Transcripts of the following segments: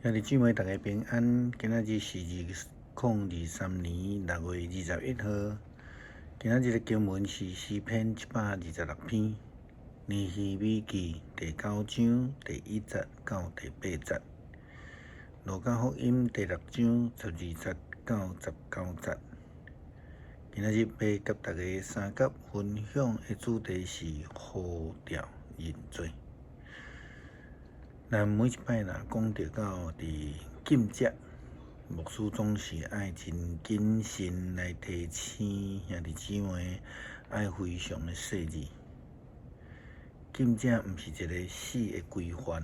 兄弟姊妹，大家平安。今仔日是2023年6月21号。今仔日的经文是诗篇126篇，尼希米记第9章第1节到第8节，路加福音第6章12节到19节。今仔日要甲大家三角分享的主题是呼召认罪。咱每一摆若讲到伫禁食，牧师总是爱真谨慎来提醒兄弟姊妹，爱非常的细致。禁食毋是一个死的规范，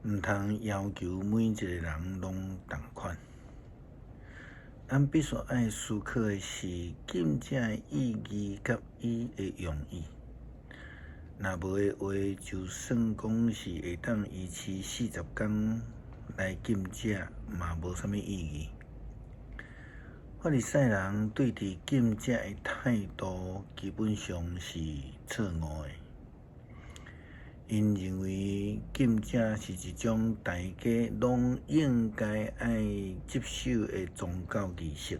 毋通要求每一个人拢同款。咱必须爱思考的是禁食的意义甲伊的用意。若无的话，就算讲是会当维持40天来禁食，嘛无啥物意义。法利赛人对伫禁食的态度基本上是错误的。因认为禁食是一种大家拢应该爱接受的宗教仪式。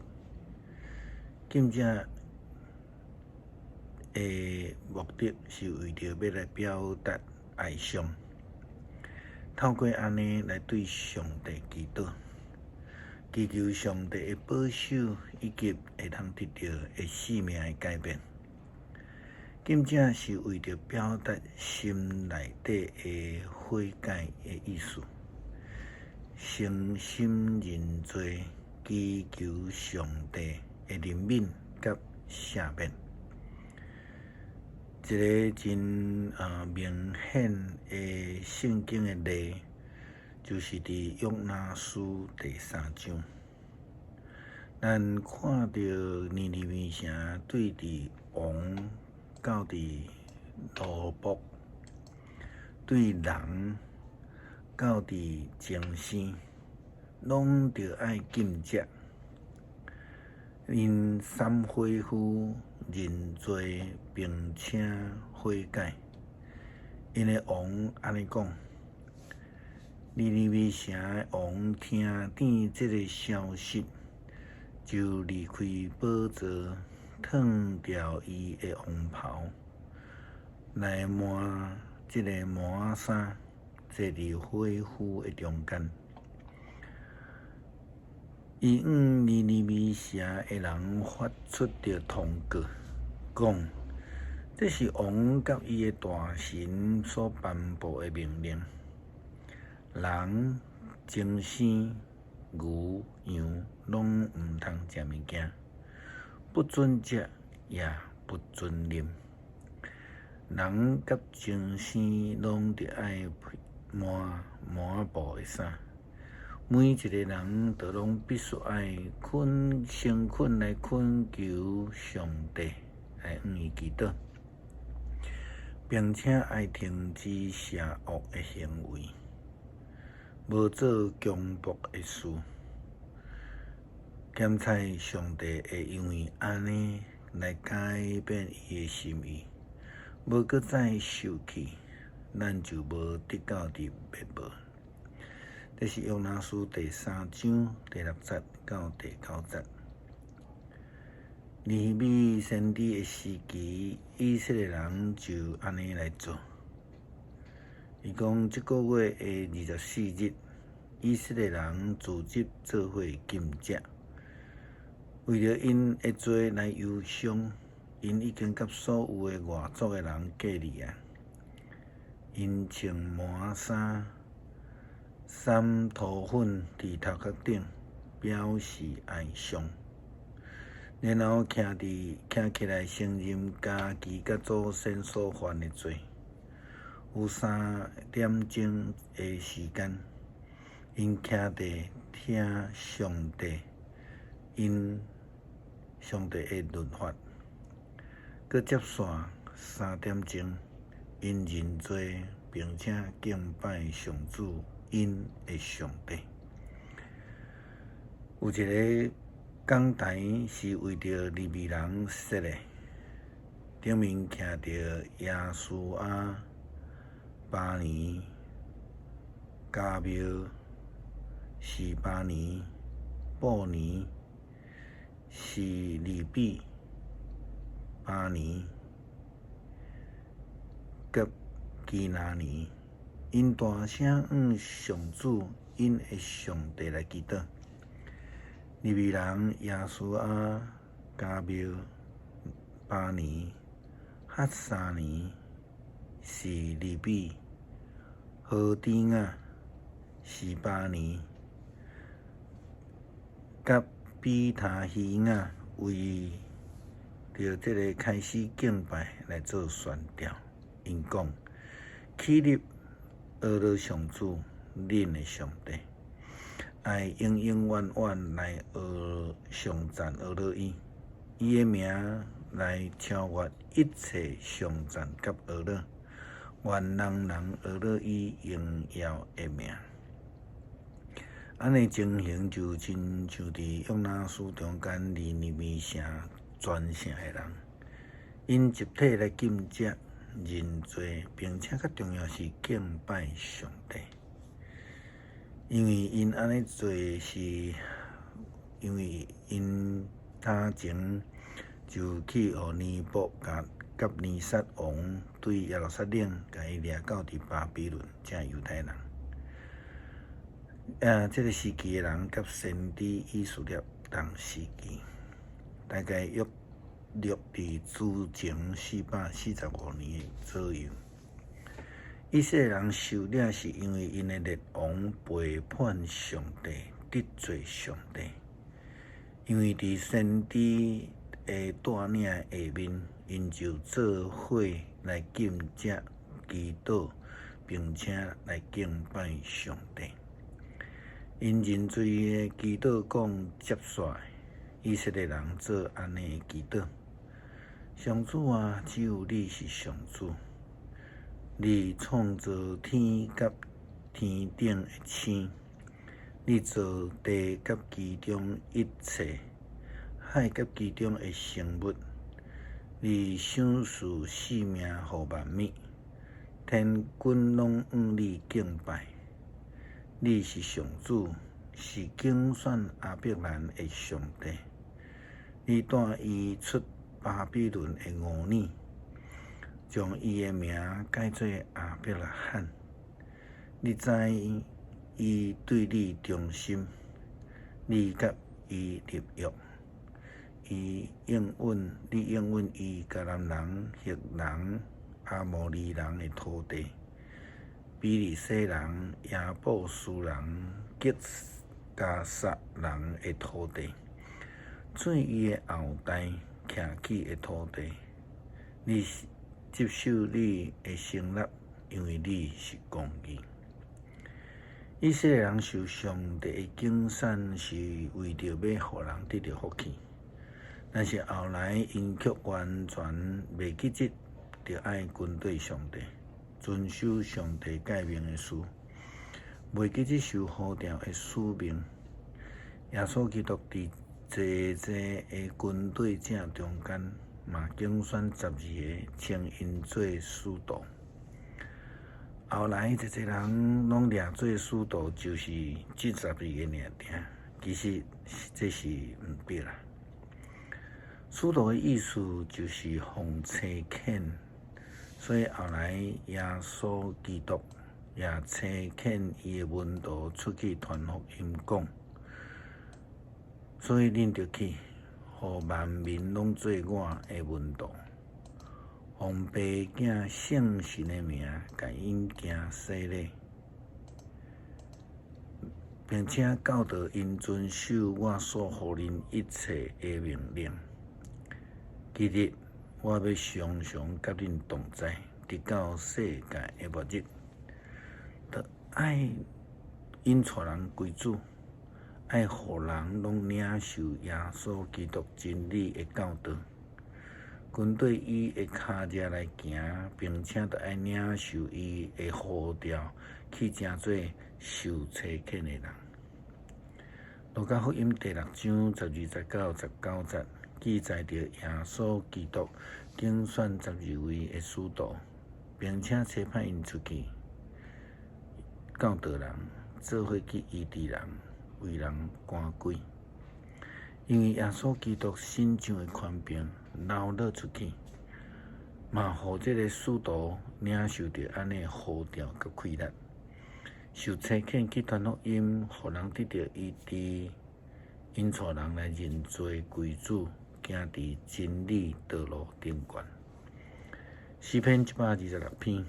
禁食的目的是为着要来表达爱上，透过安尼来对上帝祈祷，祈求上帝的保守以及会通得到的生命的改变。禁食是为着表达心内底的悔改的意思，诚心认罪，祈求上帝的怜悯甲赦免。一个真明显的圣经的例，就是伫约拿书第3章，咱看到尼尼微城对伫王到伫奴仆，对人到伫精神，拢着爱禁食，因三恢复认罪，并且悔改。因的王安尼讲，尼尼微城的王听见这个消息，就离开宝座，脱掉伊的王袍，来换这个麻衫，坐伫火釜的中间。伊向尼尼微城的人发出着通告，讲这是王甲伊的大神所颁布的命令：人、精神、牛、羊拢毋通食物件，不准食也不准啉。人甲精神拢得爱满布的衫。每一个人都拢必须爱先困来恳求上帝，来向伊祈祷，并且爱停止邪恶的行为，无做强迫的事。检采上帝会因为安尼来改变伊的心意，无搁再受气，咱就无得到伫灭亡。这是约拿书第3章第6节到第9节。尼希米先知的时期，以色列人就安尼来做。伊讲，这个月的24日，以色列人组织做伙禁食，为了因的罪来忧伤。因已经甲所有的外族的人隔离啊。因穿麻衫，撒涂粉伫头壳顶，表示哀伤。然后徛起来承认家己甲祖先所犯的罪。有3点钟的时间，因徛地听上帝的律法。搁接续3点钟，因认罪，并且敬拜上主，因的上帝。有一个讲台是为着利未人设的，顶面徛着耶稣巴尼、加缪、是巴尼、布尼、是利比、巴尼、甲基拿尼。因大声向上主，因的上帝来祈祷。利未人耶稣阿、加缪、巴尼、哈沙尼、是利比、何丁亚、是巴尼、甲比他希亚为着这个开始敬拜来做宣调。因讲：起立，俄罗上主，恁的上帝，爱永永远远来颂赞俄罗伊，伊的名来超越一切颂赞甲俄罗，愿人俄罗伊荣耀的名。安尼情形就亲像伫约拿书中间尼尼微城全城的人，因集体来敬接认罪，并且较重要是敬拜上帝。因为因安尼做是，因为因他前就去互尼布甲尼撒王对耶路撒冷，甲伊掠到伫巴比伦，正犹太人。这个时期的人甲先知以色列同时期，大概约伫主前445年左右。以色列人受掠是因为因的列王背叛上帝，得罪上帝。因为伫先知的带领下面，因就做伙来敬接、祈祷，并且来敬拜上帝。因认罪的祈祷讲接续以色列人做安尼的祈祷：上主啊，只有你是上主，你创造天甲天顶的星，你造地甲其中一切，海甲其中的生物，你赏赐性命予万物，天君拢向你敬拜。你是上主，是竞选亚伯兰的上帝。你带伊出巴比伦的5年，将伊的名改做亚伯拉罕。你知伊对你忠心，你甲伊立约，你应允伊迦南人、赫人、阿摩利人的土地。比利洗人、亚布斯人、吉加撒人的土地，做伊的后代徛起的土地，你接受你的承纳，因为你是公义。以色列人受上帝的敬善，是为着要互人得到福气，但是后来因却完全袂记得，着爱跟对上帝。遵守上帝诫命的事，袂记得受呼召的使命。耶稣基督伫济的军队者中间，嘛竞选12个，称因做使徒。后来济人拢掠做使徒，就是这12个尔尔。其实这是毋对啦。使徒的意思就是奉差遣。所以后来耶稣基督也差遣伊的门徒出去传福音讲，所以恁着去，互万民拢做我的门徒，奉爸囝圣神的名，甲因行洗礼，并且教导因遵守我所予恁一切的命令。今日我要常常甲恁同在，直到世界的末日。着爱因带人归主，爱互人拢领受耶稣基督真理的教导，跟对伊的脚迹来行，并且着爱领受伊的呼召，去成做受差遣的人。路加福音第6章12、19、19节。记载着耶稣基督竞选12位的使徒，并且差派因出去教导人，做伙去医治人，为人赶鬼。因为耶稣基督身上的权柄流露出去，嘛，互这个使徒领受着安尼呼召甲气力，受差遣去传福音，互人得到医治，引带人来认罪归主，行伫真理道路顶悬。诗篇126篇，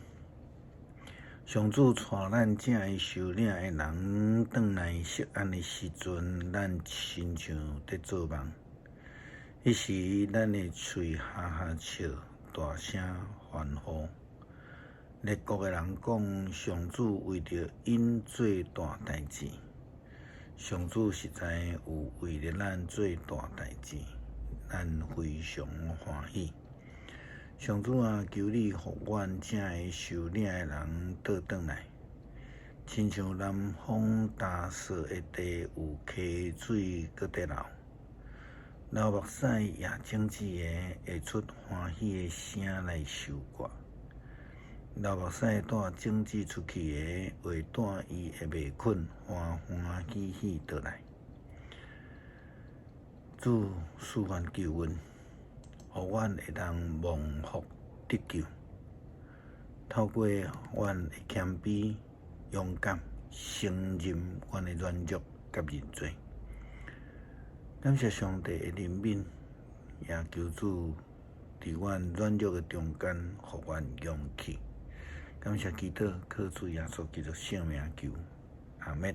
上主带咱正的受领的人转来锡安的时阵，咱亲像在做梦。迄时，咱的喙哈哈笑，大声欢呼。列国的人讲，上主为着因做大代志。上主实在有为着咱做大代志，咱非常欢喜。上主啊，求你互阮正的受领的人倒转来，亲像南方大雪的地有溪水搁在流，流目屎也种子的会出欢喜的声来收割。流目屎带种子出去的，话带伊会袂困，欢欢喜喜倒来。主赐阮救恩，互阮会当蒙福得救。透过阮的谦卑、勇敢，承认阮的软弱甲认罪。感谢上帝的怜悯，也求主伫阮软弱的中间，互阮勇气。感谢基督，靠主耶稣基督圣名求，阿们。